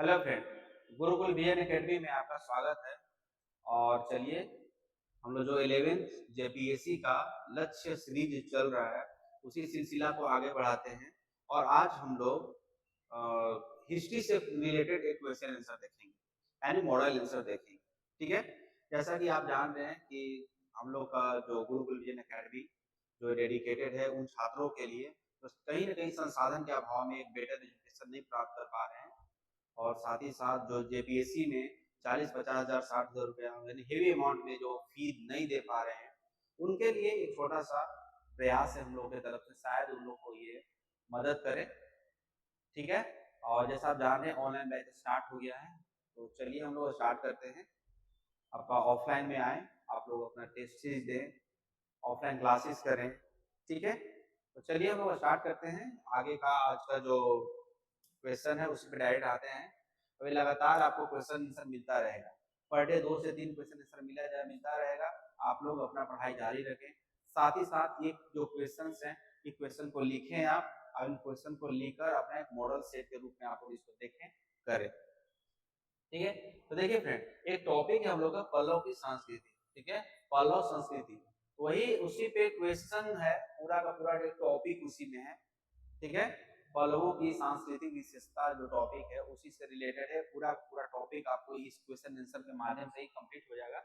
Hello friend, Gurukul BN academy में आपका स्वागत है। और चलिए हम लोग जो 11th जेपीएससी का लक्ष्य सीरीज चल रहा है उसी सिलसिला को आगे बढ़ाते हैं। और आज हम लोग हिस्ट्री से रिलेटेड एक क्वेश्चन आंसर देखेंगे, यानी मॉडल आंसर देखेंगे। ठीक है, जैसा कि आप जान रहे हैं कि हम लोग का जो गुरुकुल बीएन एकेडमी जो डेडिकेटेड है उन छात्रों के लिए तो कहीं ना कहीं संसाधन के अभाव में एक बेटर एजुकेशन नहीं प्राप्त कर पा रहे हैं। और साथ ही साथ जो जेपीएससी में 40-50 हज़ार 60 हज़ार रुपया यानी हेवी अमाउंट में जो फी नहीं दे पा रहे हैं, उनके लिए एक छोटा सा प्रयास है हम लोग की तरफ से, शायद उन लोग को ये मदद करे। ठीक है, और जैसा आप जान रहे हैं ऑनलाइन बैच स्टार्ट हो गया है, तो चलिए हम लोग स्टार्ट करते हैं। आपका ऑफलाइन में आए, आप लोग अपना टेस्ट सीरीज दें, ऑफलाइन क्लासेस करें। ठीक है, तो चलिए हम लोग स्टार्ट करते हैं। आगे का आज का जो क्वेश्चन है उसी पे डायरेक्ट आते हैं। अभी लगातार आपको क्वेश्चन आंसर मिलता रहेगा, पर डे 2 से 3 क्वेश्चन आंसर मिलता रहेगा। आप लोग अपना पढ़ाई जारी रखें, साथ ही साथ ये जो क्वेश्चन हैं ये क्वेश्चन को लिखें आप, और इन क्वेश्चन को लिखकर अपना एक मॉडल सेट के रूप में आप लोग इसको देखें करें। ठीक है, तो देखिए फ्रेंड, एक टॉपिक है हम लोग का पल्लव की संस्कृति। ठीक है, पल्लव संस्कृति, वही उसी पे क्वेश्चन है, पूरा का पूरा टॉपिक उसी में है। ठीक है, पल्लवों की सांस्कृतिक विशेषता जो टॉपिक है उसी से रिलेटेड है। पूरा पूरा टॉपिक आपको इस क्वेश्चन आंसर के माध्यम से ही कंप्लीट हो जाएगा।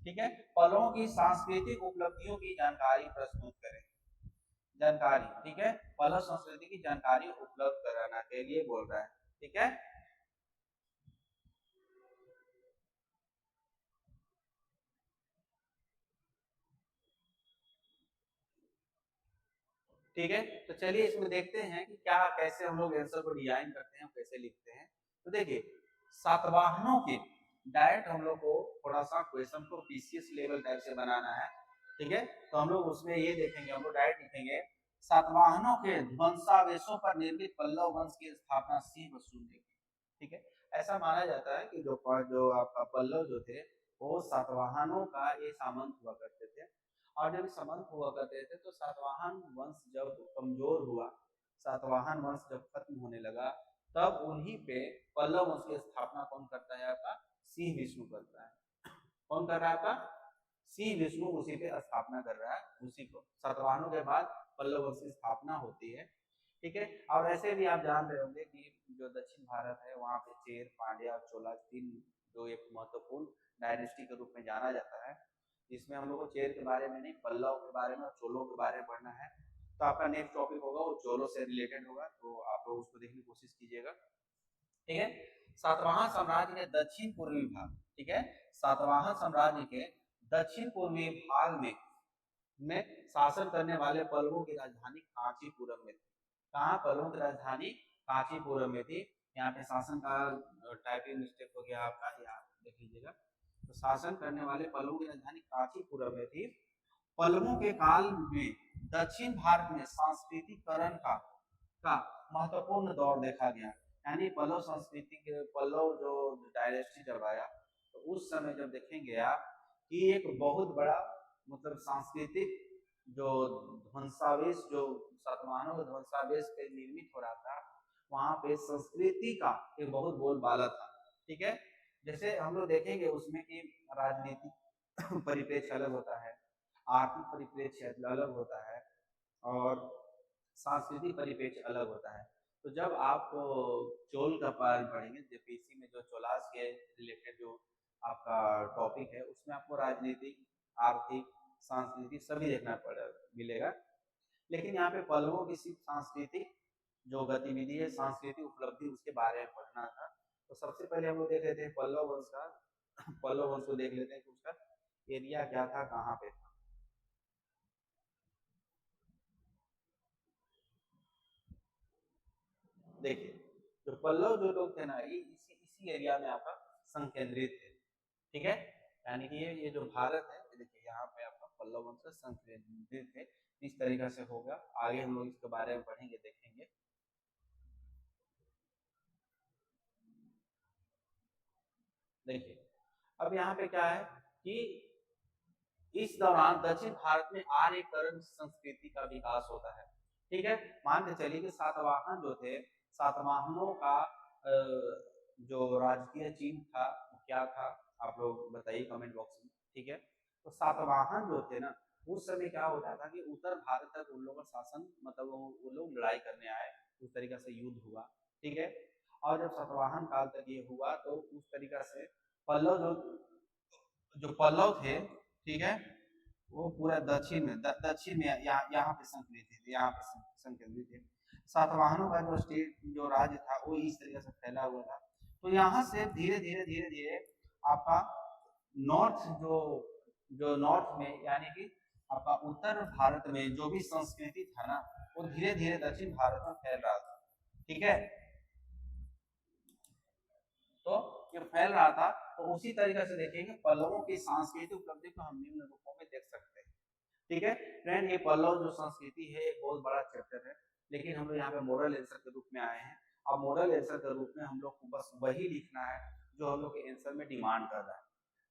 ठीक है, पल्लवों की सांस्कृतिक उपलब्धियों की जानकारी प्रस्तुत करें। जानकारी, ठीक है, पल्लव संस्कृति की जानकारी उपलब्ध कराना के लिए बोल रहा है। ठीक है, ठीक है, तो चलिए इसमें देखते हैं कि क्या कैसे हम लोग आंसर को डिजाइन करते हैं, कैसे लिखते हैं। तो देखिए, सातवाहनों के डायरेक्ट हम लोग को थोड़ा सा क्वेश्चन को पीसीएस लेवल टाइप से बनाना है। ठीक है, तो हम लोग उसमें ये देखेंगे, हम लोग डायरेक्ट लिखेंगे सातवाहनों के ध्वंसावेशों पर निर्मित पल्लव वंश की स्थापना सी वसु ने की। ठीक है, ऐसा माना जाता है कि जो आपका पल्लव जो थे वो सातवाहनों का ये सामंत हुआ करते थे। और जब सामंत हुआ करते थे तो सातवाहन वंश जब कमजोर हुआ, सातवाहन वंश जब खत्म होने लगा, तब उन्हीं पे पल्लव वंश की स्थापना कौन करता है? आपका सिंह विष्णु करता है। कौन कर रहा है? आपका सिंह विष्णु उसी पे स्थापना कर रहा है। उसी को सातवाहनों के बाद पल्लव वंश की स्थापना होती है। ठीक है, और ऐसे भी आप जान रहे होंगे कि जो दक्षिण भारत है वहाँ पे चेर, पांड्या और चोला तीन जो एक महत्वपूर्ण डायनेस्टी के रूप में जाना जाता है, जिसमें हम लोग को चेर के बारे में नहीं, पल्लव के बारे में और चोलों के बारे में पढ़ना है। तो आपका नेक्स्ट टॉपिक होगा वो चोलों से रिलेटेड होगा, तो आप लोग उसको देखने की कोशिश कीजिएगा। ठीक है, सातवाहन साम्राज्य के दक्षिण पूर्वी भाग, ठीक है, सातवाहन साम्राज्य के दक्षिण पूर्वी भाग में शासन करने वाले पल्लवों की राजधानी कांचीपुरम में थी। कहाँ? पल्लवों की राजधानी कांचीपुरम में थी। यहाँ पे शासन का टाइपिंग मिस्टेक हो गया आपका, यहाँ देख लीजिएगा। तो शासन करने वाले पल्लवों की राजधानी कांचीपुरम में थी। पल्लवों के काल में दक्षिण भारत में सांस्कृतिकरण का महत्वपूर्ण दौर देखा गया। यानी पल्लव संस्कृति के पल्लव जो डायनेस्टी जब आया तो उस समय जब देखेंगे आप कि एक बहुत बड़ा मतलब सांस्कृतिक जो ध्वंसावेश जो सातवाहनों के ध्वंसावेश पे निर्मित हो रहा था, वहां पे संस्कृति का एक बहुत बोलबाला था। ठीक है, जैसे हम लोग देखेंगे उसमें कि राजनीतिक परिप्रेक्ष्य अलग होता है, आर्थिक परिप्रेक्ष्य अलग होता है, और सांस्कृतिक परिप्रेक्ष्य अलग होता है। तो जब आप चोल का पाठ पढ़ेंगे, जेपीसी में जो चोलास के रिलेटेड जो आपका टॉपिक है उसमें आपको राजनीतिक, आर्थिक, सांस्कृतिक सभी देखना पड़ेगा, मिलेगा। लेकिन यहाँ पे पल्लवों की सिर्फ सांस्कृतिक जो गतिविधि है, सांस्कृतिक उपलब्धि, उसके बारे में पढ़ना था। तो सबसे पहले हम लोग देख लेते हैं पल्लव वंश का, पल्लव वंश को देख लेते हैं कि उसका एरिया क्या था, कहाँ पे था। देखिए, जो पल्लव जो लोग थे ना, ये इसी इसी एरिया में आपका संकेंद्रित थे। ठीक है, यानी कि ये जो भारत है, देखिए यहाँ पे आपका पल्लव वंश संकेंद्रित थे। इस तरीके से होगा, आगे हम लोग इसके बारे में पढ़ेंगे, देखेंगे। देखिए, अब यहाँ पे क्या है कि इस दौरान दक्षिण भारत में आर्यकरण संस्कृति का विकास होता है। ठीक है, मान के चलिए कि सातवाहन जो थे, सातवाहनों का जो राजकीय चिन्ह था वो क्या था, आप लोग बताइए कमेंट बॉक्स में। ठीक है, तो सातवाहन जो थे ना, उस समय क्या होता था कि उत्तर भारत तक उन लोगों का शासन, मतलब वो लोग लड़ाई करने आए, उस तरीका से युद्ध हुआ। ठीक है, और जब सातवाहन काल तक ये हुआ तो उस तरीका से पल्लव जो जो पल्लव थे, ठीक है, वो पूरा दक्षिण में दक्षिण में यहाँ पे संकलित थे, यहाँ पे संकलित थे। सातवाहनों का जो स्टेट जो राज्य था वो इस तरीके से फैला हुआ था। तो यहाँ से धीरे धीरे धीरे धीरे आपका नॉर्थ जो नॉर्थ में, यानी कि आपका उत्तर भारत में जो भी संस्कृति था ना, वो धीरे धीरे दक्षिण भारत में फैल रहा था। ठीक है, तो ये फैल रहा था। तो उसी तरीके से देखेंगे पल्लवों की सांस्कृतिक उपलब्धि को हम निम्न रूपों में देख सकते हैं। ठीक है फ्रेंड, ये पल्लव जो संस्कृति है एक बहुत बड़ा चैप्टर है, लेकिन हम लोग यहाँ पे मॉडल आंसर के रूप में आए हैं। अब मॉडल आंसर के रूप में हम लोग को बस वही लिखना है जो हम लोग के आंसर में डिमांड कर रहा है।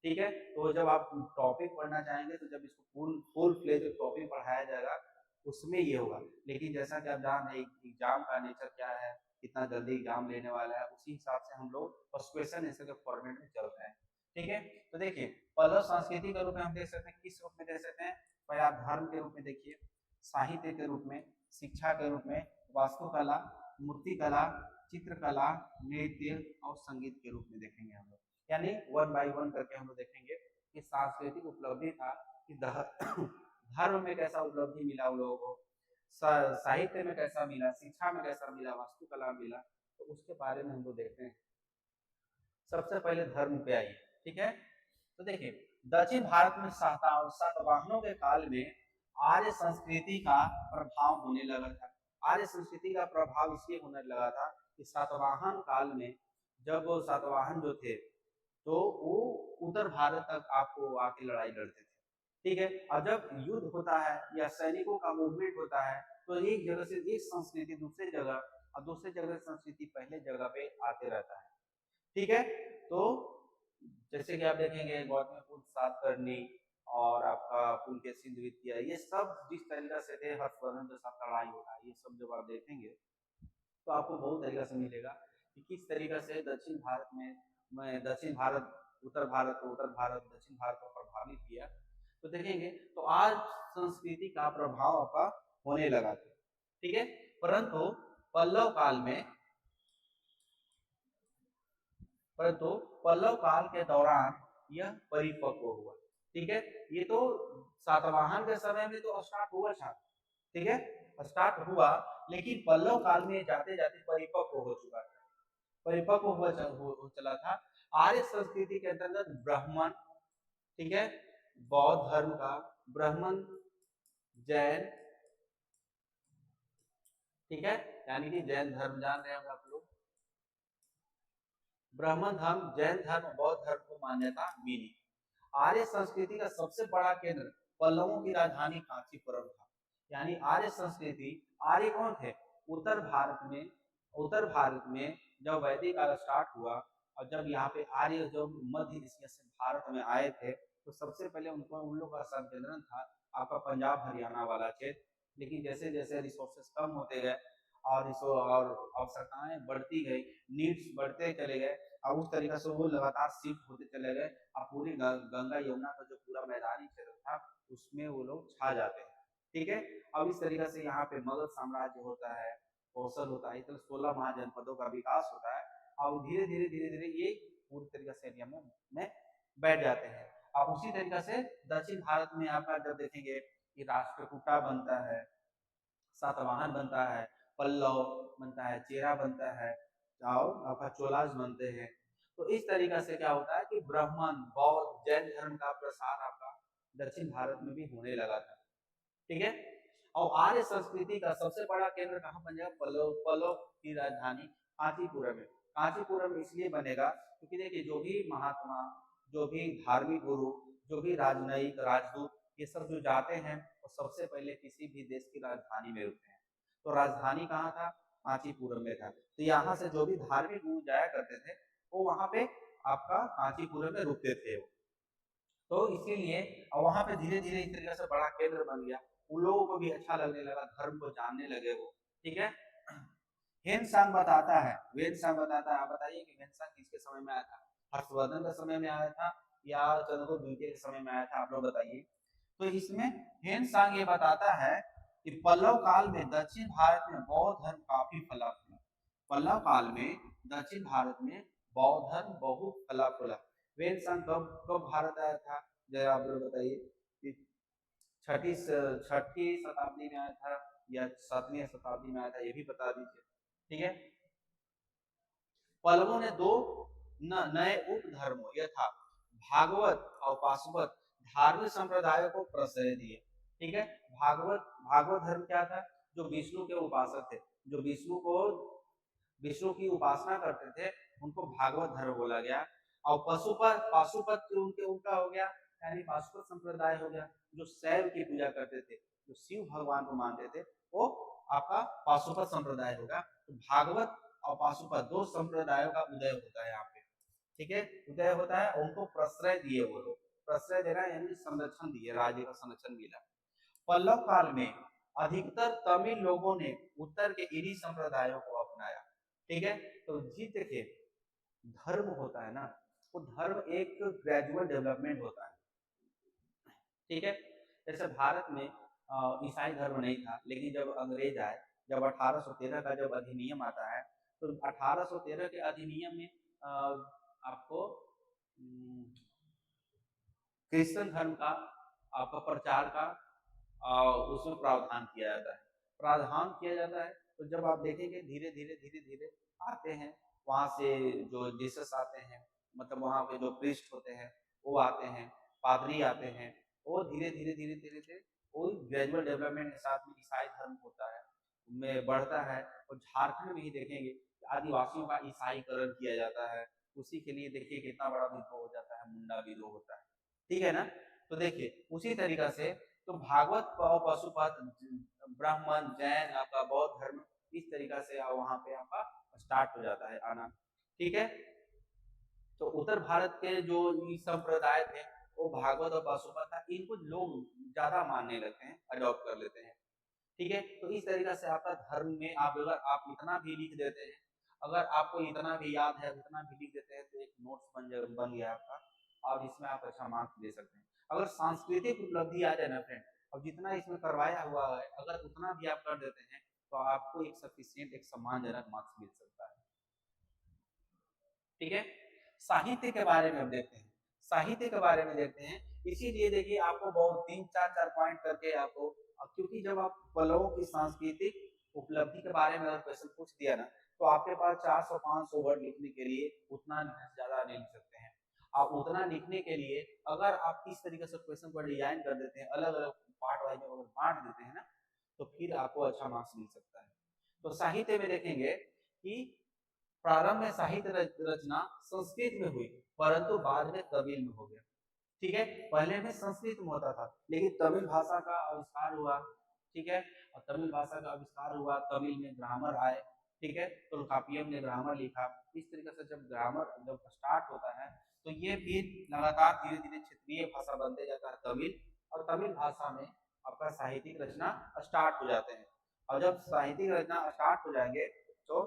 ठीक है, तो जब आप टॉपिक पढ़ना चाहेंगे तो जब इसको फुल फ्लेज टॉपिक पढ़ाया जाएगा उसमें ये होगा। लेकिन जैसा कि आप जान रहे एग्जाम का नेचर क्या है, कितना जल्दी एग्जाम लेने वाला है, उसी हिसाब से हम लोग बस क्वेश्चन आंसर के फॉर्मेट में चल रहे हैं। ठीक है, तो देखिए पल्लव संस्कृति के रूप में हम देख सकते हैं, किस रूप में देख सकते हैं, पहले आप धर्म के रूप में देखिए, साहित्य के रूप में, शिक्षा के रूप में, वास्तुकला, मूर्तिकला, चित्रकला, नृत्य और संगीत के रूप में देखेंगे हम लोग। यानी 1 बाय 1 करके हम लोग देखेंगे कि सांस्कृतिक उपलब्धि था कि धर्म में कैसा उपलब्धि मिला उन लोगों को, साहित्य में कैसा मिला, शिक्षा में कैसा मिला, वास्तुकला मिला, तो उसके बारे में हम लोग देखते हैं। सबसे पहले धर्म पे आइए। ठीक है, तो देखिए दक्षिण भारत में सातवाहनों के काल में आर्य संस्कृति का प्रभाव होने लगा था। आर्य संस्कृति का प्रभाव इसलिए होने लगा था कि सातवाहन काल में जब सातवाहन जो थे तो वो उत्तर भारत तक आपको आके लड़ाई लड़ते थे। ठीक है, और जब युद्ध होता है या सैनिकों का मूवमेंट होता है तो एक जगह से एक संस्कृति दूसरे जगह और दूसरे जगह संस्कृति पहले जगह पे आते रहता है। ठीक है, तो जैसे कि आप देखेंगे गौतमीपुत्र सातकर्णी और आपका पुलकेशिन द्वितीय, ये सब जिस तरीका से थे हर्षवर्धन के साथ लड़ाई होता है, ये सब जब आप देखेंगे तो आपको बहुत तरीका से मिलेगा कि किस तरीका से दक्षिण भारत में दक्षिण भारत उत्तर भारत को, उत्तर भारत दक्षिण भारत को प्रभावित किया। तो देखेंगे तो आज संस्कृति का प्रभाव आपका होने लगा था। ठीक है, परंतु पल्लव काल में परंतु पल्लव काल के दौरान यह परिपक्व हुआ। ठीक है, ये तो सातवाहन के समय में तो स्टार्ट हुआ था। ठीक है, स्टार्ट हुआ, लेकिन पल्लव काल में जाते जाते परिपक्व हो चुका था, परिपक्व हो चला था। आर्य संस्कृति के अंतर्गत ब्राह्मण, ठीक है, बौद्ध धर्म का, ब्राह्मण, जैन, ठीक है, यानी कि जैन धर्म जान रहे हैं आप लोग, ब्राह्मण धर्म, जैन धर्म, बौद्ध धर्म को मान्यता मिली। आर्य संस्कृति का सबसे बड़ा केंद्र पल्लवों की राजधानी कांचीपुरम था। यानी आर्य संस्कृति, आर्य कौन थे, उत्तर भारत में, उत्तर भारत में जब वैदिक काल स्टार्ट हुआ और जब यहाँ पे आर्य जब मध्य एशिया से भारत में आए थे तो सबसे पहले उनको उन लोगों का संकेंद्रण था आपका पंजाब हरियाणा वाला क्षेत्र। लेकिन जैसे जैसे रिसोर्सेस कम होते गए और आवश्यकताएं बढ़ती गई, नीड्स बढ़ते चले गए और उस तरीके से वो लगातार शिफ्ट होते चले गए और पूरी गंगा यमुना का जो पूरा मैदानी क्षेत्र था उसमें वो लोग छा जाते हैं। ठीक है, अब इस तरीके से यहाँ पे मगध साम्राज्य होता है, कौशल होता है, इस तरह 16 महाजनपदों का विकास होता है और धीरे धीरे धीरे धीरे ये पूरी तरीके से एरिया में बैठ जाते हैं। अब उसी तरीके से दक्षिण भारत में आपका जब देखेंगे कि राष्ट्रकूटा बनता है, सातवाहन बनता है, पल्लव बनता है, चेरा बनता है और आपका चोलाज बनते हैं। तो इस तरीका से क्या होता है कि ब्राह्मण, बौद्ध, जैन धर्म का प्रसार आपका दक्षिण भारत में भी होने लगा था। ठीक है, और आर्य संस्कृति का सबसे बड़ा केंद्र कहाँ बन जाएगा, पल्लव, पल्लव की राजधानी कांचीपुरम में। कांचीपुरम इसलिए बनेगा क्योंकि देखिए जो भी महात्मा, जो भी धार्मिक गुरु, जो भी राजनयिक, राजदूत, ये सब जो जाते हैं वो सबसे पहले किसी भी देश की राजधानी में रुकते हैं। तो राजधानी कहाँ था, कांचीपुरम में था। तो यहाँ से जो भी धार्मिक गुरु जाया करते थे वो वहां पे आपका कांचीपुरम में रुकते थे। तो इसीलिए वहां पे धीरे धीरे इस तरीके से बड़ा केंद्र बन गया, उन लोगों को भी अच्छा लगने लगा, धर्म को जानने लगे वो। ठीक है, हेनसांग बताता है, वेनसांग बताता है, आप बताइए कि वेनसांग किसके समय में आया था? हर्षवर्धन के समय में आया था या चंद्रगुप्त द्वितीय के समय में आया था? आप लोग बताइए। तो इसमें हेनसांग ये बताता है कि पल्लव काल में दक्षिण भारत में बौद्ध धर्म काफी फला फूला। पल्लव काल में दक्षिण भारत में बौद्ध धर्म बहुत फला फूला। वेनसांग कब कब भारत आया था, जरा आप लोग बताइए। छठी छठी शताब्दी में आया था या 7वीं शताब्दी में आया था, ये भी बता दीजिए। ठीक है। पल्लवों ने दो नए उपधर्मों यथा भागवत और पाशुपत धार्मिक संप्रदायों को प्रश्रय दिए। ठीक है। भागवत भागवत धर्म क्या था? जो विष्णु के उपासक थे, जो विष्णु की उपासना करते थे, उनको भागवत धर्म बोला गया। और पशुपत पाशुपत उनका हो गया, यानी पाशुपत संप्रदाय हो गया, जो शैव की पूजा करते थे, जो शिव भगवान को मानते थे, वो आपका पाशुपत संप्रदाय होगा। तो भागवत और पाशुपत दो संप्रदायों का उदय होता है यहाँ पे। ठीक है, उदय होता है, उनको प्रश्रय दिए, वो लोग प्रश्रय देना यानी संरक्षण दिए, राज्य का संरक्षण मिला। पल्लव काल में अधिकतर तमिल लोगों ने उत्तर के इन्हीं संप्रदायों को अपनाया। ठीक है। तो जी देखिए, धर्म होता है ना, वो धर्म एक ग्रेजुअल डेवलपमेंट होता है। ठीक है। जैसे भारत में ईसाई धर्म नहीं था, लेकिन जब अंग्रेज आए, जब 1813 का जब अधिनियम आता है, तो 1813 के अधिनियम में आपको क्रिश्चियन धर्म का आपका प्रचार का उसमें प्रावधान किया जाता है, प्रावधान किया जाता है। तो जब आप देखेंगे धीरे धीरे आते हैं, वहां से जो जीसस आते हैं, मतलब वहां पे जो प्रीस्ट होते हैं वो आते हैं, पादरी आते हैं, वो धीरे धीरे वो ग्रेजुअल डेवलपमेंट के साथ में ईसाई धर्म होता है, में बढ़ता है। और झारखंड में ही देखेंगे आदिवासियों का ईसाईकरण किया जाता है, उसी के लिए देखिए कितना बड़ा विद्रोह हो जाता है, मुंडा विद्रोह होता है। ठीक है ना। तो देखिए उसी तरीका से तो भागवत और पशुपत, ब्राह्मण, जैन, आपका बौद्ध धर्म, इस तरीका से वहां पे आपका स्टार्ट हो जाता है आना। ठीक है। तो उत्तर भारत के जो संप्रदाय थे, वो भागवत और पशुपत था, इनको लोग ज्यादा मानने लगते हैं, अडॉप्ट कर लेते हैं। ठीक है। तो इस तरीका से आपका धर्म में आप अगर आप इतना भी लिख देते हैं, अगर आपको इतना भी याद है, उतना भी लिख देते हैं, तो एक नोट्स बन गया आपका, और इसमें आप अच्छा मार्क्स दे सकते हैं। अगर सांस्कृतिक उपलब्धि आ जाए ना फ्रेंड, अब जितना इसमें करवाया हुआ है, अगर उतना भी आप कर देते हैं, तो आपको एक सफिशिएंट, एक सम्मानजनक मार्क्स मिल सकता है। ठीक है। साहित्य के बारे में हम देखते हैं, साहित्य के बारे में देखते हैं। इसीलिए देखिए आपको बहुत 3 4 पॉइंट करके आपको, क्योंकि जब आप पल्लवों की सांस्कृतिक उपलब्धि के बारे में अगर क्वेश्चन पूछ दिया ना, तो आपके पास 400 500 वर्ड लिखने के लिए उतना ज्यादा नहीं लिख सकते हैं। आप उतना लिखने के लिए अगर आप इस तरीके से क्वेश्चन को डिजाइन कर देते हैं, अलग अलग पार्ट वाइज अगर बांट देते हैं ना, तो फिर आपको अच्छा मार्क्स मिल सकता है। तो साहित्य में देखेंगे कि प्रारंभ में साहित्य रचना संस्कृत में हुई, परंतु बाद में तमिल में हो गया। ठीक है। पहले में संस्कृत में होता था, लेकिन तमिल भाषा का आविष्कार हुआ। ठीक है। और तमिल भाषा का आविष्कार हुआ, तमिल में ग्रामर आए। ठीक है। तोल्कापियम ने ग्रामर लिखा। इस तरीके से जब ग्रामर जब स्टार्ट होता है, तो ये फिर लगातार धीरे धीरे क्षेत्रीय भाषा बनते जाता है तमिल, और तमिल भाषा में आपका साहित्यिक रचना स्टार्ट हो जाते हैं। और जब साहित्यिक रचना स्टार्ट हो जाएंगे, तो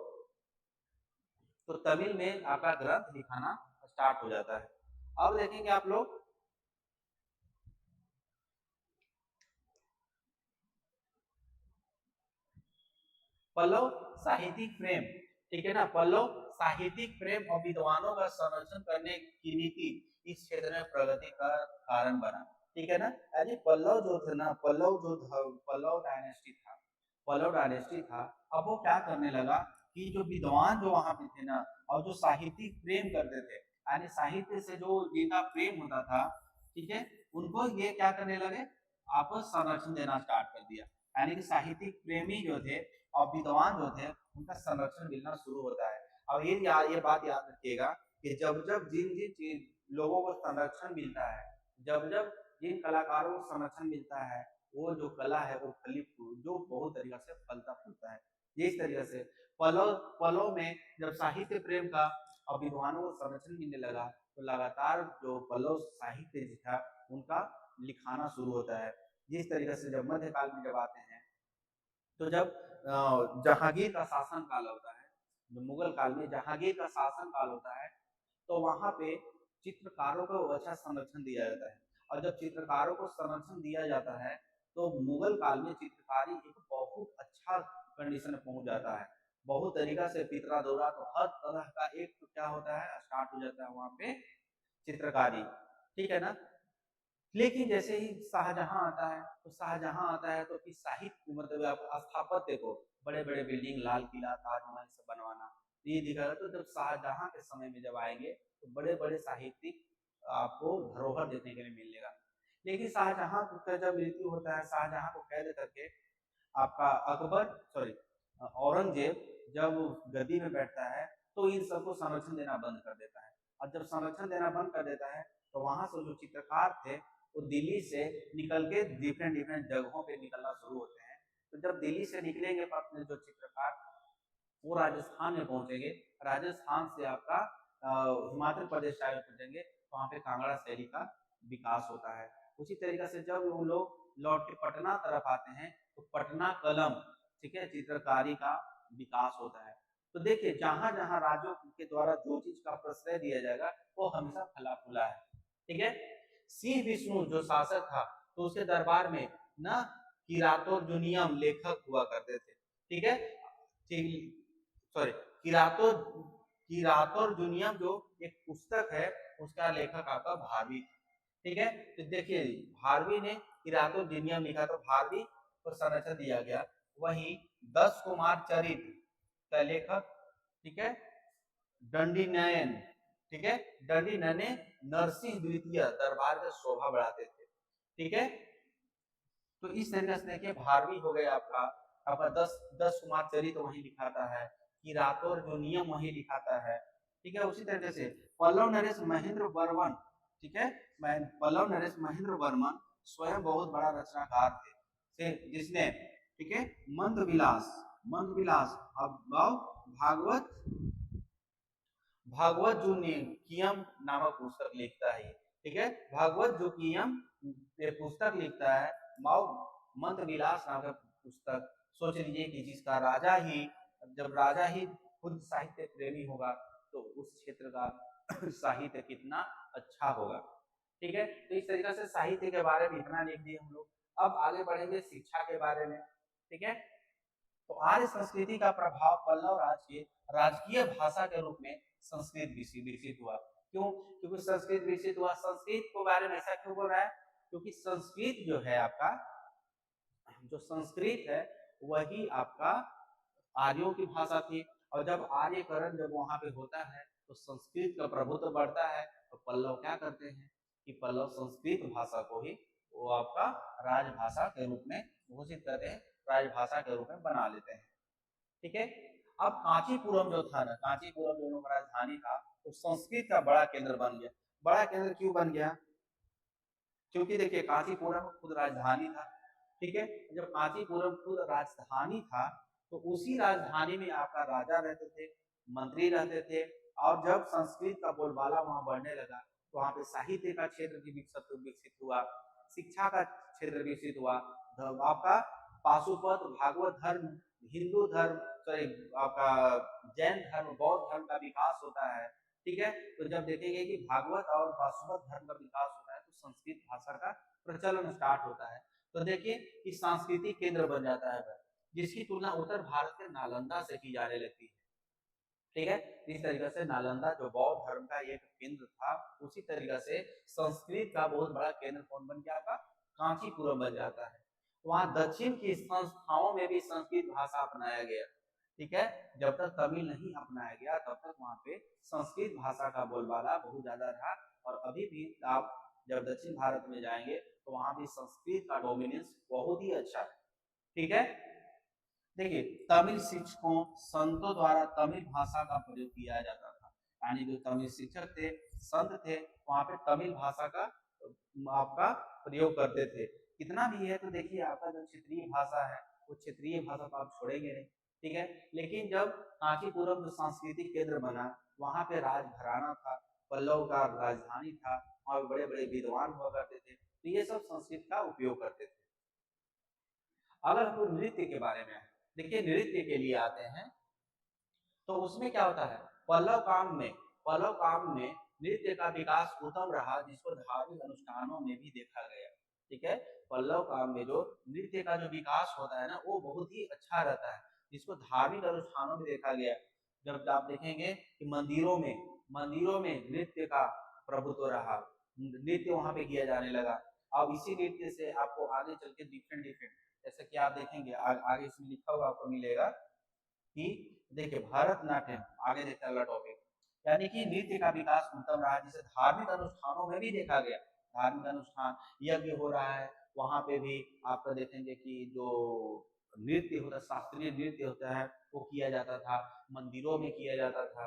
तमिल में आपका ग्रंथ लिखाना स्टार्ट हो जाता है। अब देखेंगे आप लोग पल्लव साहित्यिक प्रेम। ठीक है ना, पल्लव साहित्यिक प्रेम और विद्वानों का संरक्षण करने की नीति इस क्षेत्र में प्रगति का कारण बना। ठीक है ना, यानी पल्लव जो थे ना, पल्लव डायनेस्टी था, पल्लव डायनेस्टी था, अब वो क्या करने लगा कि जो विद्वान जो वहां पे थे ना, और जो साहित्यिक प्रेम करते थे, यानी साहित्य से जो जिनका प्रेम होता था, ठीक है, उनको ये क्या करने लगे, आपस संरक्षण देना स्टार्ट कर दिया। यानी कि साहित्यिक प्रेमी जो थे और विद्वान जो थे, उनका संरक्षण मिलना शुरू होता है। अब ये बात याद रखिएगा कि जब जब जिन जिन चीज लोगों को संरक्षण मिलता है, जब जब जिन कलाकारों को संरक्षण मिलता है, वो जो कला है वो फली जो बहुत तरीका से फलता फूलता है। इस तरीके से पल्लव पल्लव में जब साहित्य प्रेम का और विद्वानों को संरक्षण मिलने लगा, तो लगातार जो पल्लव साहित्य था उनका लिखाना शुरू होता है। जिस तरीके से जब मध्यकाल में जब आते हैं, तो जब जहांगीर का शासन काल होता है, जो मुगल काल में जहांगीर का शासन काल होता है, तो वहां पे चित्रकारों को अच्छा संरक्षण दिया जाता है। और जब चित्रकारों को संरक्षण दिया जाता है तो मुगल काल में चित्रकारी एक बहुत अच्छा कंडीशन में पहुंच जाता है। बहुत तरीका से पितरा दौरा तो हर तरह का एक तो क्या होता है स्टार्ट हो जाता है वहां पे चित्रकारी, ठीक है ना। लेकिन जैसे ही शाहजहां आता है तो शाहजहां आता है तो फिर साहित्य मतलब स्थापत्य को बड़े बड़े बिल्डिंग लाल किला ताजमहल से बनवाना ये दिखा। तो जब शाहजहां के समय में जब आएंगे तो बड़े बड़े साहित्यिक आपको धरोहर देखने के लिए मिलेगा। लेकिन शाहजहां का जब मृत्यु होता है, शाहजहां को कैद करके आपका अकबर सॉरी औरंगजेब जब गद्दी में बैठता है तो इन सबको संरक्षण देना बंद कर देता है। और जब संरक्षण देना बंद कर देता है तो वहां से जो चित्रकार थे वो दिल्ली से निकल के डिफरेंट डिफरेंट जगहों पे निकलना शुरू होते हैं। तो जब दिल्ली से निकलेंगे अपने जो चित्रकार वो राजस्थान में पहुंचेंगे, राजस्थान से आपका हिमाचल प्रदेश साइड पहुंचेंगे तो वहाँ पे कांगड़ा शैली का विकास होता है। उसी तरीके से जब वो लोग लौट के पटना तरफ आते हैं तो पटना कलम, ठीक है, चित्रकारी का विकास होता है। तो देखिए जहां जहां राजों के द्वारा जो चीज का प्रश्रय दिया जाएगा वो हमेशा फला फूला है, ठीक है। सिंह विष्णु जो शासक था तो उसके दरबार में ना किरातों जुनियम लेखक हुआ करते थे, ठीक है। सॉरी किरातों किरातों जुनियम जो एक पुस्तक है उसका लेखक आपका भारवी, ठीक है। तो देखिए भारवी ने किरातों जुनियम लिखा तो भारवी को संरक्षण दिया गया। वही 10 कुमार चरित्र का लेखक, ठीक है, दंडी नयन, ठीक है, दंडी नयन नरसिंह द्वितीय दरबार का शोभा बढ़ाते थे, ठीक है। तो इस तरीके से देखिए भारवी हो गया आपका आपका 10 कुमार चरित्र वही लिखाता है, किरातों जो नियम वही लिखाता है, ठीक है। उसी तरीके से पल्लव नरेश महेंद्र वर्मन, ठीक है, पल्लव नरेश महेंद्र वर्मन स्वयं बहुत बड़ा रचनाकार थे जिसने, ठीक है, मंद विलास अब भागवत भागवत जो कियम नामक पुस्तक लिखता है, ठीक है, भागवत जो कियम ये पुस्तक लिखता है, माओ मंद विलास नामक पुस्तक। सोच लीजिए कि जिसका राजा ही, जब राजा ही खुद साहित्य प्रेमी होगा तो उस क्षेत्र का साहित्य कितना अच्छा होगा, ठीक है। तो इस तरीके से साहित्य के बारे में इतना लिख दिए हम लोग। अब आगे बढ़ेंगे शिक्षा के बारे में, ठीक है। तो आर्य संस्कृति का प्रभाव पल्लव राज के राजकीय भाषा के रूप में संस्कृत विकसित हुआ। क्यों? क्योंकि संस्कृत विकसित हुआ। संस्कृत के बारे में ऐसा क्यों बोल रहा है? क्योंकि संस्कृत जो है आपका, जो संस्कृत है वही आपका आर्यों की भाषा थी। और जब आर्यकरण जब वहां पे होता है तो संस्कृत का प्रभुत्व बढ़ता है। तो पल्लव क्या करते हैं कि पल्लव संस्कृत भाषा को ही वो आपका राजभाषा के रूप में घोषित करते हैं, राजभाषा के रूप में बना लेते हैं, ठीक है। अब कांचीपुरम जो था ना, कांचीपुरम जो लोग राजधानी था तो संस्कृत का बड़ा केंद्र बन गया। बड़ा केंद्र क्यों बन गया? क्योंकि देखिए कांचीपुरम खुद राजधानी था, ठीक है। जब कांचीपुरम खुद राजधानी था तो उसी राजधानी में आपका राजा रहते थे, मंत्री रहते थे। और जब संस्कृत का बोलबाला वहां बढ़ने लगा तो वहां पे साहित्य का क्षेत्र भी विकसित हुआ, शिक्षा का क्षेत्र विकसित हुआ। आपका पाशुपत भागवत धर्म, हिंदू धर्म, सॉरी आपका जैन धर्म, बौद्ध धर्म का विकास होता है, ठीक है। तो जब देखेंगे कि भागवत और पाशुपत धर्म का विकास होता है तो संस्कृत भाषा का प्रचलन स्टार्ट होता है। तो देखिए कि सांस्कृतिक केंद्र बन जाता है, जिसकी तुलना उत्तर भारत के नालंदा से की जाने लगती है, ठीक है। इस तरीके से नालंदा जो बौद्ध धर्म का एक केंद्र था, उसी तरीके से संस्कृत का बहुत बड़ा केंद्र कौन बन गया था? कांचीपुरम बन जाता है। वहां दक्षिण की संस्थाओं में भी संस्कृत भाषा अपनाया गया, ठीक है। जब तक तमिल नहीं अपनाया गया तब तक वहां पे संस्कृत भाषा का बोलबाला बहुत ज्यादा रहा। और अभी भी आप जब दक्षिण भारत में जाएंगे तो वहां भी संस्कृत का डोमिनेंस बहुत ही अच्छा है, ठीक है। देखिए तमिल शिक्षकों संतों द्वारा तमिल भाषा का प्रयोग किया जाता था, यानी जो तमिल शिक्षक थे, संत थे, वहां पे तमिल भाषा का आपका प्रयोग करते थे। कितना भी है तो देखिए आपका जो क्षेत्रीय भाषा है वो क्षेत्रीय भाषा तो आप छोड़ेंगे नहीं, ठीक है। लेकिन जब कांचीपुरम जो सांस्कृतिक केंद्र बना, वहां पे राजघराना था, पल्लव का राजधानी था, वहां बड़े बड़े विद्वान हुआ करते थे, तो ये सब संस्कृत का उपयोग करते थे। अगर हम लोग नृत्य के बारे में, देखिए नृत्य के लिए आते हैं तो उसमें क्या होता है, पल्लव काम में नृत्य का विकास उत्तम रहा, जिसको धार्मिक अनुष्ठानों में भी देखा गया। ठीक है, पल्लव काम में जो नृत्य का जो विकास होता है ना, वो बहुत ही अच्छा रहता है, जिसको धार्मिक अनुष्ठानों में देखा गया। जब आप देखेंगे कि मंदिरों में नृत्य का प्रभुत्व रहा, नृत्य वहां पे किया जाने लगा। अब इसी नृत्य से आपको आगे चल के डिफरेंट डिफरेंट, जैसे कि आप देखेंगे आगे इसमें लिखा हुआ आपको मिलेगा कि देखिए भरतनाट्यम, आगे देखते हैं अगला टॉपिक, यानी कि नृत्य का विकास उत्तम रहा, जिसे धार्मिक अनुष्ठानों में भी देखा गया। धार्मिक अनुष्ठान यज्ञ हो रहा है, वहां पे भी आपका देखेंगे कि जो नृत्य होता है, शास्त्रीय नृत्य होता है, वो किया जाता था, मंदिरों में किया जाता था।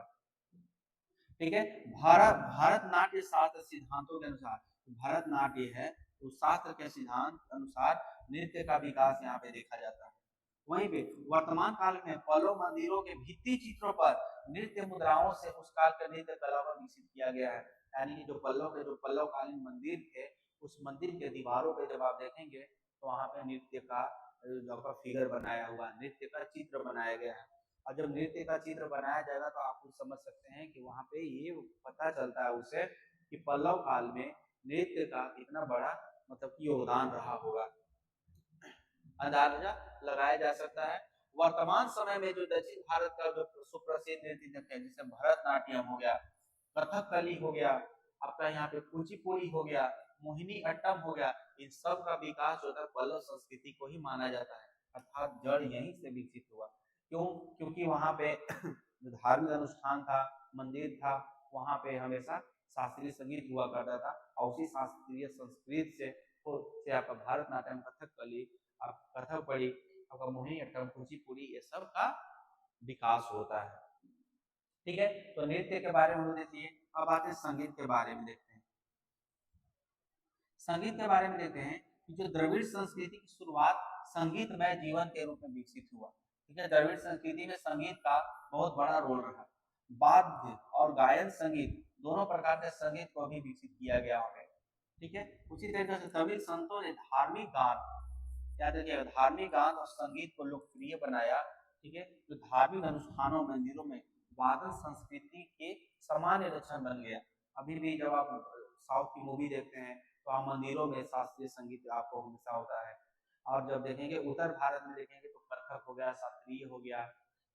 ठीक है, भारतनाट्य शास्त्र सिद्धांतों के अनुसार, भरतनाट्य है तो शास्त्र के सिद्धांत अनुसार नृत्य का विकास यहाँ पे देखा जाता है। वहीं पे वर्तमान काल में पल्लव मंदिरों के भित्ति चित्रों पर नृत्य मुद्राओं से उस काल का नृत्य कला को विकसित किया गया है। यानी कि जो पल्लवकालीन मंदिर थे, उस मंदिर के दीवारों पे जब आप देखेंगे तो वहां पे नृत्य का आपका फिगर बनाया हुआ, नृत्य का चित्र बनाया गया है। और जब नृत्य का चित्र बनाया जाएगा तो आप कुछ समझ सकते हैं कि वहां पे ये पता चलता है उसे कि पल्लव काल में नृत्य का कितना बड़ा मतलब योगदान रहा होगा, अंदाजा लगाया जा सकता है। वर्तमान समय में जो दक्षिण भारत का जो सुप्रसिद्ध नृत्य है, जैसे भरतनाट्यम हो गया, कथकली हो गया, आपका यहाँ पे कुचिपुड़ी हो गया, मोहिनी अट्टम हो गया, इन सब का विकास जो है पल्लव संस्कृति को ही माना जाता है, अर्थात जड़ यहीं से विकसित हुआ। क्यों? क्योंकि वहां पे जो धार्मिक अनुष्ठान था, मंदिर था, वहां पे हमेशा शास्त्रीय संगीत हुआ करता था, और उसी शास्त्रीय संस्कृत से आपका भरतनाट्यम, कथकली, कथकली, आपका मोहिनी अट्टम, कुचिपुड़ी, ये सब का विकास होता है। ठीक है, तो नृत्य के बारे में देख लिए। अब आते हैं संगीत के बारे में, देखते हैं संगीत के बारे में देखते हैं कि जो द्रविड़ संस्कृति की शुरुआत संगीतमय जीवन के रूप में विकसित हुआ। ठीक है, द्रविड़ संस्कृति में संगीत का बहुत बड़ा रोल रहा। वाद्य और गायन संगीत दोनों प्रकार के संगीत को भी विकसित किया गया है। ठीक है, उसी तरीके से तमिल संतों ने धार्मिक गान, याद रखिएगा, धार्मिक गान और संगीत को लोकप्रिय बनाया। ठीक है, जो धार्मिक अनुष्ठानों, मंदिरों में वादन संस्कृति के सामान्य लक्षण बन गया। अभी भी जब आप साउथ की मूवी देखते हैं तो आप मंदिरों में शास्त्रीय संगीत आपको हमेशा होता है। और जब देखेंगे उत्तर भारत में देखेंगे तो कथक हो गया, शास्त्रीय हो गया,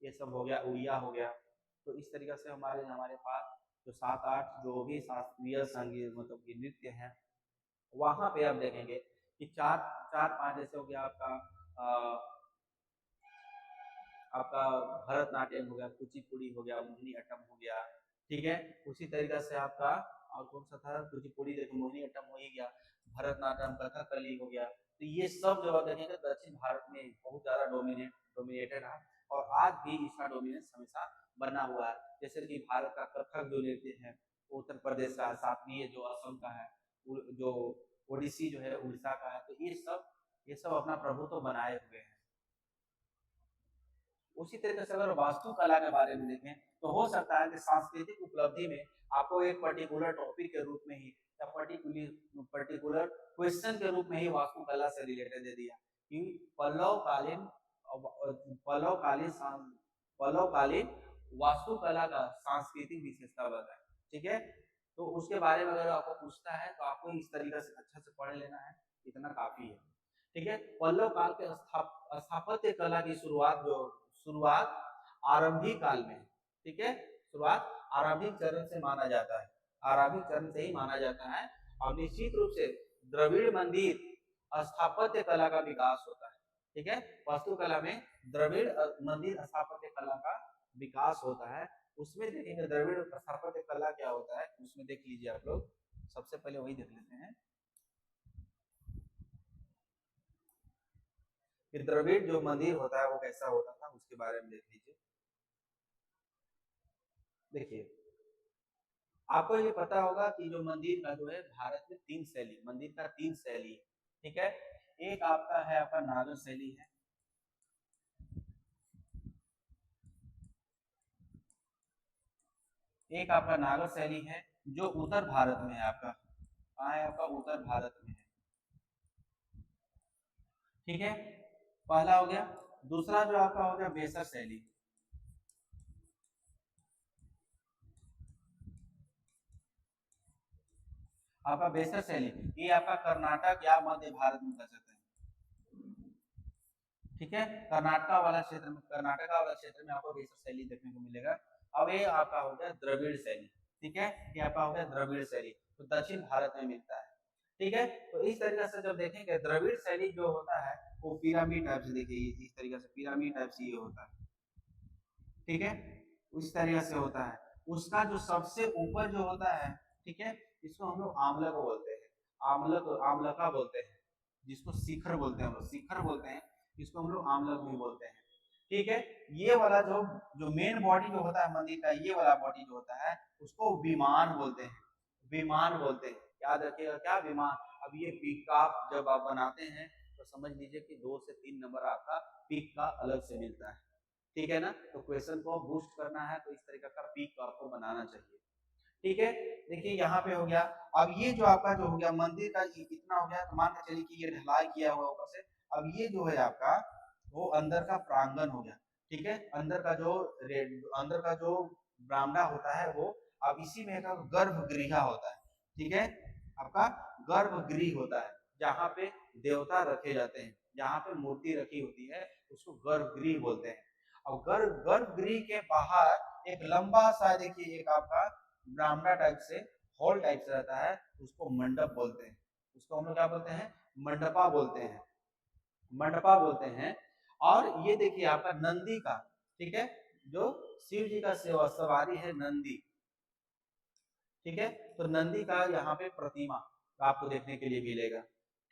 ये सब हो गया, उड़िया हो गया। तो इस तरीके से हमारे पास जो 7-8 जो भी शास्त्रीय संगीत मतलब कि नृत्य है, वहां पे आप देखेंगे कि चार चार पांच जैसे हो गया आपका भरतनाट्यम हो गया, कुचिपुड़ी हो गया, मोहिनी अट्टम हो गया। ठीक है, उसी तरीके से आपका और कौन सा था, कुचिपुड़ी देखो, मोहिनी अट्टम हो ही गया, भरतनाट्यम, कथकली हो गया। तो ये सब जब आप देखेंगे दक्षिण भारत में बहुत ज्यादा डोमिनेटेड है, और आज भी इसका डोमिनेंस हमेशा बना हुआ है। जैसे कि भारत का कथक जो नृत्य है उत्तर प्रदेश का, शास्त्रीय जो असम का है, जो ओडिसी जो है उड़ीसा का है, तो ये सब अपना प्रभुत्व बनाए हुए हैं। उसी तरीके से अगर वास्तुकला के बारे में देखें तो हो सकता है कि सांस्कृतिक उपलब्धि में आपको एक पर्टिकुलर टॉपिक के रूप में ही या पर्टिकुलर क्वेश्चन के रूप में ही वास्तुकला से रिलेटेड दे दिया कि पल्लवकालीन वास्तुकला का सांस्कृतिक विशेषता बताए। ठीक है, तो उसके बारे में अगर आपको पूछता है तो आपको इस तरीके से अच्छा से पढ़ लेना है, इतना काफी है। ठीक है, पल्लव काल के स्थापत्य कला की शुरुआत आरंभिक काल में, ठीक है, शुरुआत आरंभिक चरण से माना जाता है, आरंभिक चरण से ही माना जाता है। और निश्चित रूप से द्रविड़ मंदिर स्थापत्य कला का विकास होता है। ठीक है, वास्तुकला में द्रविड़ मंदिर स्थापत्य कला का विकास होता है। उसमें देखेंगे द्रविड़ स्थापत्य कला क्या होता है, उसमें देख लीजिए आप लोग, सबसे पहले वही देख लेते हैं कि द्रविड़ जो मंदिर होता है वो कैसा होता था, उसके बारे में देख लीजिए। देखिए, आपको ये पता होगा कि जो मंदिर का जो है भारत में 3 शैली, मंदिर का 3 शैली है। ठीक है, एक आपका है आपका नागर शैली है, एक आपका नागर शैली है जो उत्तर भारत में है, आपका कहाँ है, आपका उत्तर भारत में है। ठीक है, पहला हो गया दूसरा जो आपका हो गया बेसर शैली। आपका बेसर शैली ये आपका कर्नाटक या मध्य भारत में कर सकते हैं, ठीक है। कर्नाटका वाला क्षेत्र में, कर्नाटका वाला क्षेत्र में आपको बेसर शैली देखने को मिलेगा। अब ये आपका हो गया द्रविड़ शैली, ठीक है, ये आपका हो गया द्रविड़ शैली, तो दक्षिण भारत में मिलता है, ठीक है। तो इस तरीके से जब देखेंगे द्रविड़ शैली जो होता है वो पिरामिड टाइप से, देखिए इस तरीके से पिरामिड टाइप से ये होता है, ठीक है, उस तरीके से होता है। उसका जो सबसे ऊपर जो होता है, ठीक है, इसको हम लोग आमलक बोलते हैं, आमलक, आमलका बोलते हैं, जिसको शिखर बोलते हैं, हम लोग शिखर बोलते हैं, इसको हम लोग आमलक भी बोलते हैं, ठीक है। ये वाला जो जो मेन बॉडी जो होता है मंदिर का, ये वाला बॉडी जो होता है उसको विमान बोलते हैं, विमान बोलते हैं, याद रखिएगा क्या, विमान। अब ये पीक का जब आप बनाते हैं तो समझ लीजिए कि 2 से 3 नंबर आपका पीक का अलग से मिलता है, ठीक है ना। तो क्वेश्चन को बूस्ट करना है तो इस तरीके का पीक आपको बनाना चाहिए, ठीक है। देखिए यहाँ पे हो गया। अब ये जो आपका जो हो गया मंदिर का इतना हो गया, तो मान के चलिए कि ये ढलाई किया हुआ ऊपर से। अब ये जो है आपका वो अंदर का प्रांगण हो गया, ठीक है, अंदर का जो बरामदा होता है वो, अब इसी में का गर्भगृह होता है, ठीक है, आपका गर्भगृह होता है, जहाँ पे देवता रखे जाते हैं, जहाँ पे मूर्ति रखी होती है उसको गर्भगृह बोलते हैं। और गर्भगृह के बाहर एक लंबा सा, देखिए एक आपका बरामदा टाइप से, हॉल टाइप से रहता है, उसको मंडप बोलते हैं, उसको हम लोग क्या बोलते हैं, मंडपा बोलते हैं, मंडपा बोलते हैं। और ये देखिए आपका नंदी का, ठीक है, जो शिव जी का सवारी है नंदी, ठीक है, तो नंदी का यहाँ पे प्रतिमा आपको देखने के लिए मिलेगा,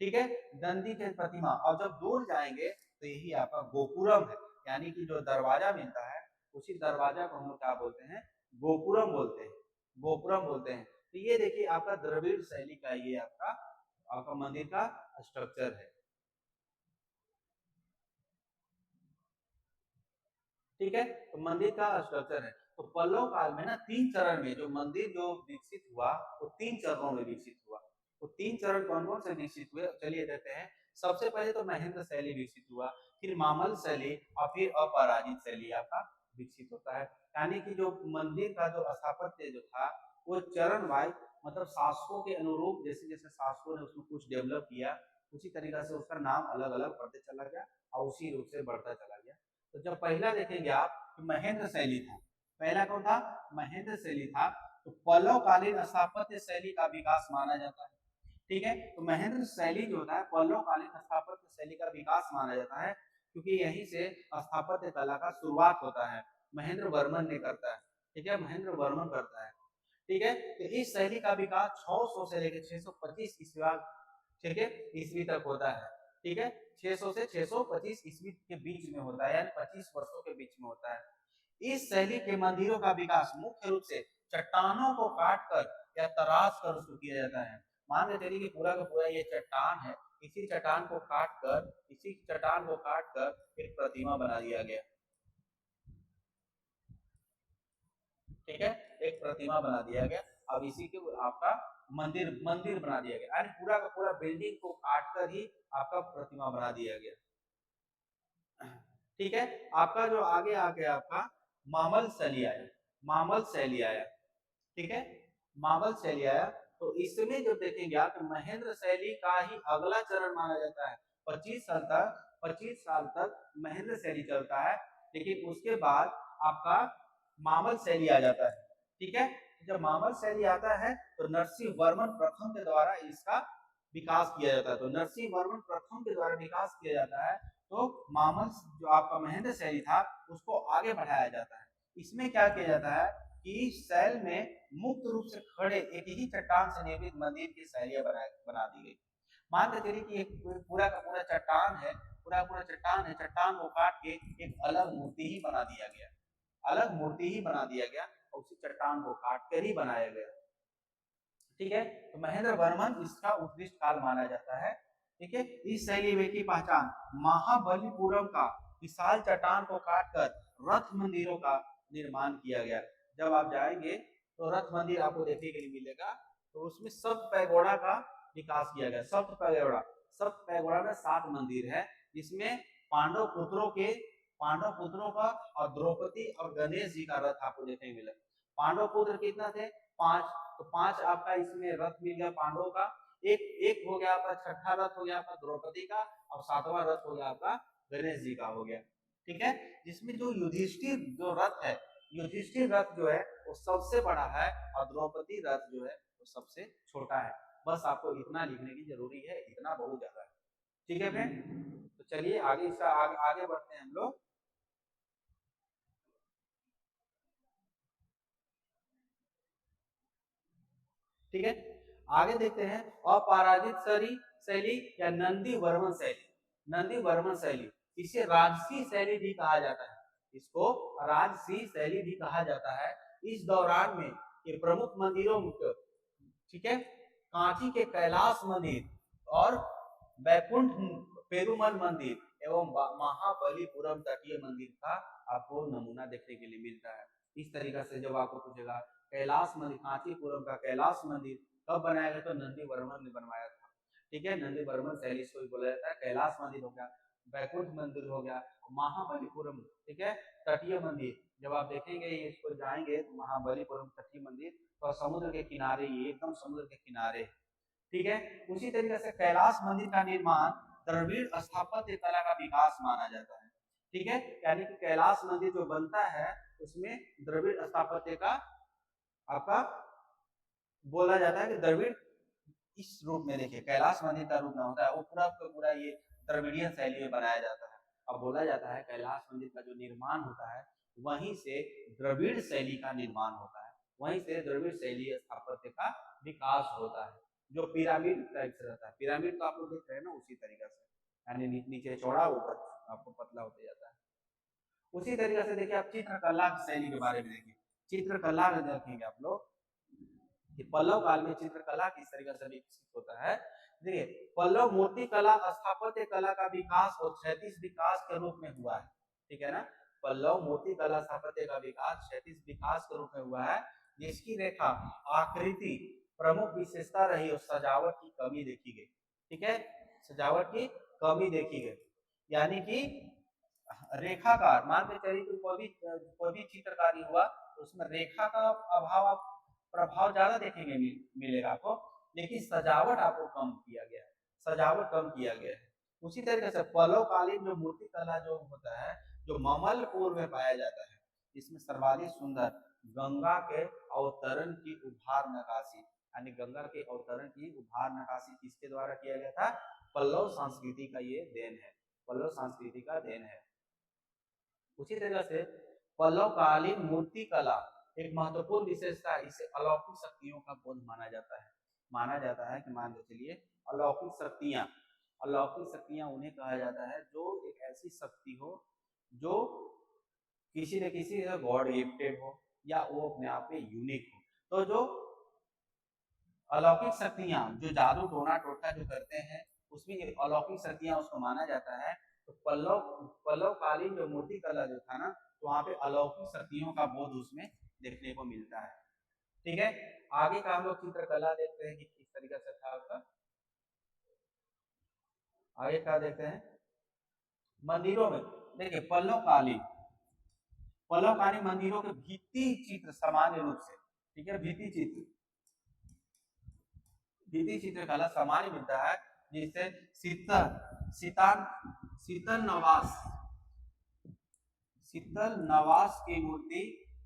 ठीक है, नंदी के प्रतिमा। और जब दूर जाएंगे तो यही आपका गोपुरम है, यानी कि जो दरवाजा मिलता है उसी दरवाजा को हम लोग क्या बोलते हैं, गोपुरम बोलते हैं, गोपुरम बोलते हैं। तो ये देखिए आपका द्रविड़ शैली का ये आपका मंदिर का स्ट्रक्चर है, ठीक है। तो मंदिर का स्ट्रक्चर है। तो पल्लव काल में ना 3 चरण में जो मंदिर जो विकसित हुआ वो 3 चरणों में विकसित हुआ। वो 3 चरण कौन कौन से विकसित हुए, चलिए देखते हैं। सबसे पहले तो महेंद्र शैली विकसित हुआ, फिर मामल शैली और फिर अपराजित शैली आपका विकसित होता है। यानी कि जो मंदिर का जो स्थापत्य जो था वो चरण वाइज, मतलब शासकों के अनुरूप, जैसे जैसे शासकों ने उसमें कुछ डेवलप किया उसी तरीका से उसका नाम अलग अलग बढ़ते चला गया और उसी रूप से बढ़ता चला गया। तो जब पहला देखेंगे आप तो महेंद्र शैली था, पहला कौन था, महेंद्र शैली था। तो पल्लव कालीन स्थापत्य शैली का विकास माना जाता है, ठीक है। तो महेंद्र शैली जो होता है पल्लव कालीन स्थापत्य शैली का विकास माना जाता है, क्योंकि यहीं से स्थापत्य कला का शुरुआत होता है, महेंद्र वर्मन ने करता है, ठीक है, महेंद्र वर्मन करता है, ठीक है। तो इस शैली का विकास 600 से लेकर 625 ठीक है, ईस्वी तक होता है, ठीक है, 600 से 625 ईस्वी के बीच में होता है, यानी 25 वर्षों के बीच में होता है। इस शैली के मंदिरों का विकास मुख्य रूप से चट्टानों को काटकर या तराश कर उसको किया जाता है। मान के चलिए कि पूरा का पूरा ये चट्टान है, इसी चट्टान को काट कर एक प्रतिमा बना दिया गया, ठीक है, एक प्रतिमा बना दिया गया। अब इसी के आपका मंदिर मंदिर बना दिया गया, यानी पूरा का पूरा बिल्डिंग को काट कर ही आपका प्रतिमा बना दिया गया, ठीक है। आपका जो आगे आके आपका मामल शैली आया, मामल शैली आया, ठीक है, मामल शैली आया। तो इसमें जब देखेंगे आप तो महेंद्र शैली का ही अगला चरण माना जाता है। 25 साल तक महेंद्र शैली चलता है, लेकिन उसके बाद आपका मामल शैली आ जाता है, ठीक है। जब मामल शैली आता है तो नरसिंह वर्मन प्रथम के द्वारा इसका विकास किया जाता है, तो नरसिंह वर्मन प्रथम के द्वारा विकास किया जाता है। तो मामल जो आपका महेंद्र शैली था उसको आगे बढ़ाया जाता है। इसमें क्या किया जाता है कि शैल में मुक्त रूप से खड़े एक ही चट्टान से निर्मित मंदिर की शैलियां बना दी गई। मान के चलिए कि एक पूरा का पूरा चट्टान है, पूरा पूरा चट्टान है, चट्टान को काट के एक अलग मूर्ति ही बना दिया गया, अलग मूर्ति ही बना दिया गया और उसी चट्टान को काट कर ही बनाया गया, ठीक है। तो महेंद्र वर्मन इसका उत्कृष्ट काल माना जाता है, ठीक है। इस शैली की पहचान महाबलीपुरम का विशाल चट्टान को काटकर रथ मंदिरों का निर्माण किया गया। जब आप जाएंगे तो रथ मंदिर आपको देखने के लिए मिलेगा, तो उसमें सप्त पैगोड़ा का विकास किया गया। सप्त पैगोड़ा में 7 मंदिर है, जिसमें पांडव पुत्रों का और द्रौपदी और गणेश जी का रथ आपको देखने को मिला। पांडव पुत्र कितना थे? 5। तो 5 आपका इसमें रथ मिल गया पांडवों का। एक एक हो गया आपका, छठा रथ हो गया आपका द्रौपदी का, और 7वां रथ हो गया आपका गणेश जी का हो गया। ठीक है, जिसमें जो युधिष्ठिर जो रथ है, युधिष्ठिर रथ जो है वो सबसे बड़ा है और द्रौपदी रथ जो है वो सबसे छोटा है। बस आपको इतना लिखने की जरूरी है, इतना बहुत ज्यादा है। ठीक है फ्रेंड, तो चलिए आगे इसका आगे बढ़ते हैं हम लोग। ठीक है, आगे देखते हैं अपराजित शैली या नंदी वर्मन शैली। नंदी वर्मन शैली, इसे राजसी शैली भी कहा जाता है, इसको राजसी शैली भी कहा जाता है। इस दौरान में ये प्रमुख मंदिरों, ठीक है, कांची के कैलाश मंदिर और बैकुंठ पेरुमल मंदिर एवं महाबलीपुरम तटीय मंदिर का आपको नमूना देखने के लिए मिलता है। इस तरीका से जब आपको पूछेगा कैलाश मंदिर, कांचीपुरम का कैलाश मंदिर कब बनाया गया, तो नंदी वर्मन ने बनवाया था। ठीक है, नंदी वर्मन शैली को बोला जाता है। कैलाश मंदिर हो गया, बैकुंठ मंदिर हो गया, महाबलीपुरम, ठीक है, तटीय मंदिर। जब आप देखेंगे इसको जाएंगे तो महाबलीपुरम तटीय मंदिर तो समुद्र के किनारे, ये एकदम समुद्र के किनारे। ठीक है, उसी तरीके से कैलाश मंदिर का निर्माण द्रविड़ स्थापत्य कला का विकास माना जाता है। ठीक है, यानी कि कैलाश मंदिर जो बनता है उसमें द्रविड़ स्थापत्य का आपका बोला जाता है कि द्रविड़ इस रूप में, देखिए कैलाश मंदिर का रूप में होता है वो पूरा पूरा ये द्रविड़ीय शैली में बनाया जाता है। अब बोला जाता है कैलाश मंदिर का जो निर्माण होता है वहीं से द्रविड़ शैली का निर्माण होता है, वहीं से द्रविड़ शैली स्थापत्य का विकास होता है, जो पिरामिड टाइप से रहता है। पिरामिड तो आप लोग देख रहे हैं ना, उसी तरीका से, यानी नीचे चौड़ा ऊपर आपको पतला होते जाता है। उसी तरीके से देखिए आप चित्रकला शैली के बारे में देखिए, चित्रकला देखेंगे आप लोग कि पल्लव काल में चित्रकला किस तरीके से विकसित होता है। देखिए पल्लव मूर्ति कला स्थापत्य कला का विकास और क्षैतिज विकास के रूप में हुआ है। ठीक है ना, पल्लव मूर्ति कला स्थापत्य का विकास क्षैतिज विकास के रूप में हुआ है, जिसकी रेखा आकृति प्रमुख विशेषता रही और सजावट की कमी देखी गई। ठीक है, सजावट की कमी देखी गई, यानी कि रेखाकार, मान के चलिए कोई भी चित्रकारी हुआ तो उसमें रेखा का अभाव, प्रभाव ज्यादा देखेंगे मिलेगा आपको, लेकिन सजावट आपको कम किया गया है, सजावट कम किया गया है। उसी तरीके से पल्लव कालीन जो मूर्ति कला जो होता है, जो ममलपुर में पाया जाता है, इसमें सर्वाधिक सुंदर गंगा के अवतरण की उभार नकाशी, यानी गंगा के अवतरण की उभार नकाशी किसके द्वारा किया गया था? पल्लव संस्कृति का ये देन है, पल्लव संस्कृति का देन है। उसी तरह से पल्लव कालीन मूर्ति कला एक महत्वपूर्ण विशेषता है, इसे अलौकिक शक्तियों का बोध माना जाता है। माना जाता है कि मान के चलिए अलौकिक शक्तियां उन्हें कहा जाता है जो एक ऐसी शक्ति हो जो किसी न किसी गॉड गिफ्टेड हो या वो अपने आप में यूनिक हो। तो जो अलौकिक शक्तियां, जो जादू टोना टोटका जो करते हैं उसमें अलौकिक शक्तियां उसको माना जाता है। तो पल्लव कालीन जो मूर्ति कला जो था ना, तो वहां पे अलौकिक शक्तियों का बोध उसमें देखने को मिलता है। ठीक है, आगे का हम लोग चित्रकला देखते हैं कि किस तरीके से था उसका। आगे का देखते हैं मंदिरों में। देखिए पल्लव कालीन मंदिरों के भित्ति चित्र सामान्य रूप से, ठीक है, भित्ति चित्रकला सामान्य मिलता है, जिससे शीतल नवास की मूर्ति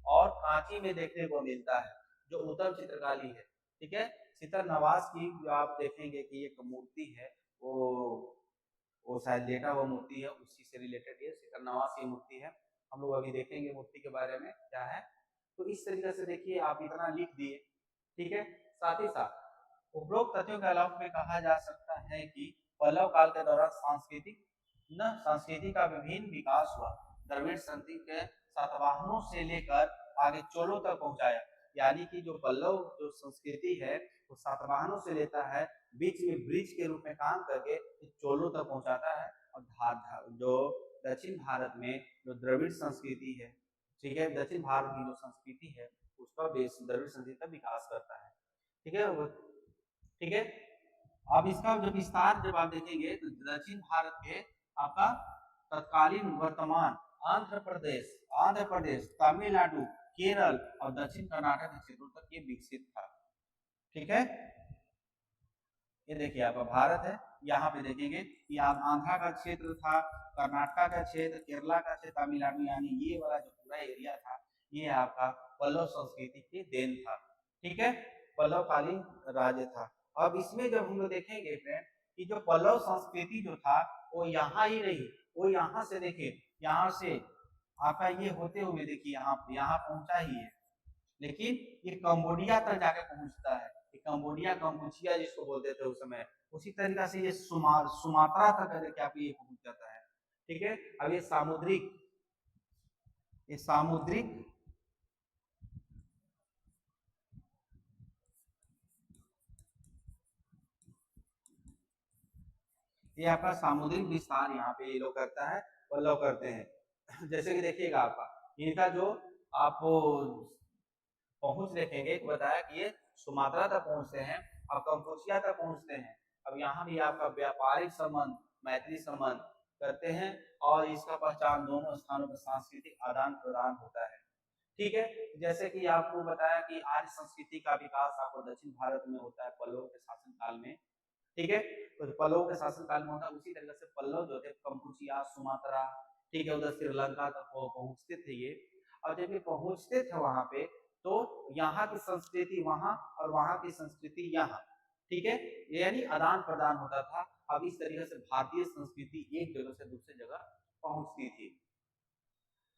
और कांची में देखने को मिलता है, जो उत्तम चित्रकारी है। ठीक है, शीतल नवास की जो आप देखेंगे कि एक मूर्ति है, वो शायद लेटा हुआ मूर्ति है, उसी से रिलेटेड ये शीतल नवास की मूर्ति है। हम लोग अभी देखेंगे मूर्ति के बारे में क्या है। तो इस तरीके से देखिए आप इतना लिख दिए। ठीक है, साथ ही साथ उपरोक्त तथ्यों के अलावा में कहा जा सकता है कि पल्लव काल के दौरान संस्कृति का विभिन्न विकास हुआ। द्रविड़ संस्कृति के सातवाहनों से लेकर आगे चोलों तक पहुंचाया, यानी कि जो पल्लव जो संस्कृति है वो सातवाहनों से लेता है, बीच में ब्रिज के रूप में काम करके चोलों तक पहुंचाता है। और जो दक्षिण भारत में जो द्रविड़ संस्कृति है, ठीक है, दक्षिण भारत की जो संस्कृति है उसका द्रविड़ संस्कृति का विकास करता है। ठीक है, ठीक है। अब इसका जो विस्तार जब आप देखेंगे तो दक्षिण भारत के आपका तत्कालीन वर्तमान आंध्र प्रदेश, तमिलनाडु, केरल और दक्षिण कर्नाटक के क्षेत्रों तक ये विकसित था। ठीक है, ये देखिए आपका भारत है, यहाँ पे देखेंगे कि आंध्रा का क्षेत्र था, कर्नाटक का क्षेत्र, केरला का क्षेत्र, तमिलनाडु, यानी ये वाला जो पूरा एरिया था ये आपका पल्लव संस्कृति की देन था। ठीक है, पल्लवकालीन राज्य था। अब इसमें जब हम लोग देखेंगे फ्रेंड कि जो पल्लव संस्कृति जो था वो यहाँ ही रही, वो यहाँ से देखिए, यहाँ से आपका ये होते हुए देखिए यहाँ पहुंचा ही है, लेकिन ये कंबोडिया तक जाके पहुंचता है। ये कंबोडिया, कंबोचिया जिसको बोलते थे उस समय, उसी तरीका से ये सुमात्रा तक देखिए आप ये पहुंच जाता है। ठीक है, अब ये सामुद्रिक ये आपका सामुद्रिक विस्तार यहाँ पे ये लोग करता है, पल्लव करते हैं। जैसे कि देखिएगा आपका इनका जो आप पहुंच देखेंगे, बताया कि ये सुमात्रा तक पहुंचते हैं और कंबोचिया तक पहुंचते हैं। अब यहाँ भी आपका व्यापारिक संबंध, मैत्री संबंध करते हैं और इसका पहचान दोनों स्थानों पर सांस्कृतिक आदान प्रदान होता है। ठीक है, जैसे कि आपको बताया कि आर्य संस्कृति का विकास आपको दक्षिण भारत में होता है पल्लव के शासन काल में। ठीक है, तो पल्लव के शासन काल में होता है, उसी तरीके से पल्लव जो थे कंबोचिया, सुमात्रा, ठीक है, उधर श्रीलंका तक पहुंचते थे ये। और जब ये पहुंचते थे वहां पे तो यहाँ की संस्कृति वहां और वहां की संस्कृति यहाँ, ठीक है, यानी आदान प्रदान होता था। अब इस तरीके से भारतीय संस्कृति एक जगह से दूसरी जगह पहुंचती थी।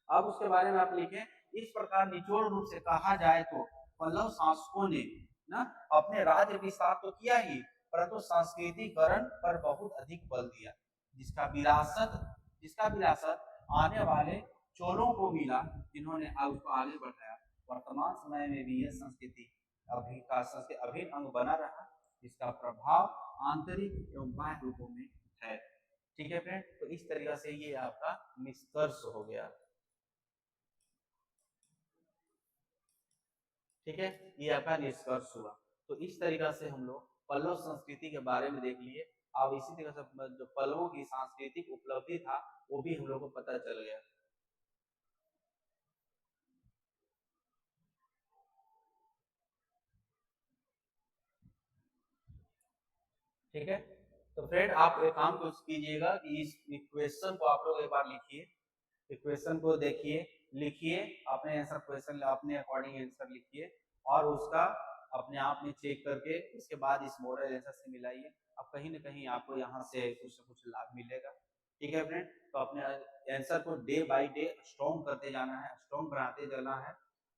अब उसके बारे में आप लिखें, इस प्रकार निचोड़ रूप से कहा जाए तो पल्लव शासकों ने ना अपने राज्य विस्तार तो किया ही, परंतु सांस्कृतिकरण पर बहुत अधिक बल दिया, जिसका विरासत आने वाले चोलों को मिला, जिन्होंने उसको आगे बढ़ाया। वर्तमान समय में भी यह संस्कृति अभिन्न अंग बना रहा, जिसका प्रभाव आंतरिक एवं बाह्य रूपों में है। ठीक है फ्रेंड, तो इस तरीके से ये आपका निष्कर्ष हो गया। ठीक है, ये आपका निष्कर्ष हुआ। तो इस तरीका से हम लोग पल्लव संस्कृति के बारे में देख लिए। अब इसी तरह से जो पल्लवों की सांस्कृतिक उपलब्धि था वो भी हम लोग को पता चल गया। ठीक है, तो फ्रेंड आप एक काम कीजिएगा कि इस इक्वेशन को आप लोग एक बार लिखिए, इक्वेशन को देखिए, लिखिए, अपने आंसर क्वेश्चन अपने अकॉर्डिंग आंसर लिखिए और उसका अपने आप में चेक करके इसके बाद इस मॉडल आंसर से मिलाइए। अब कहीं ना कहीं आपको यहाँ से कुछ ना कुछ लाभ मिलेगा। ठीक है फ्रेंड, तो अपने आंसर को डे बाय डे स्ट्रॉन्ग करते जाना है, स्ट्रॉन्ग बनाते जाना है।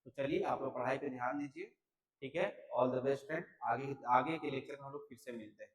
तो चलिए आप लोग पढ़ाई पे ध्यान दीजिए। ठीक है, ऑल द बेस्ट फ्रेंड, आगे के लेक्चर में हम लोग फिर से मिलते हैं।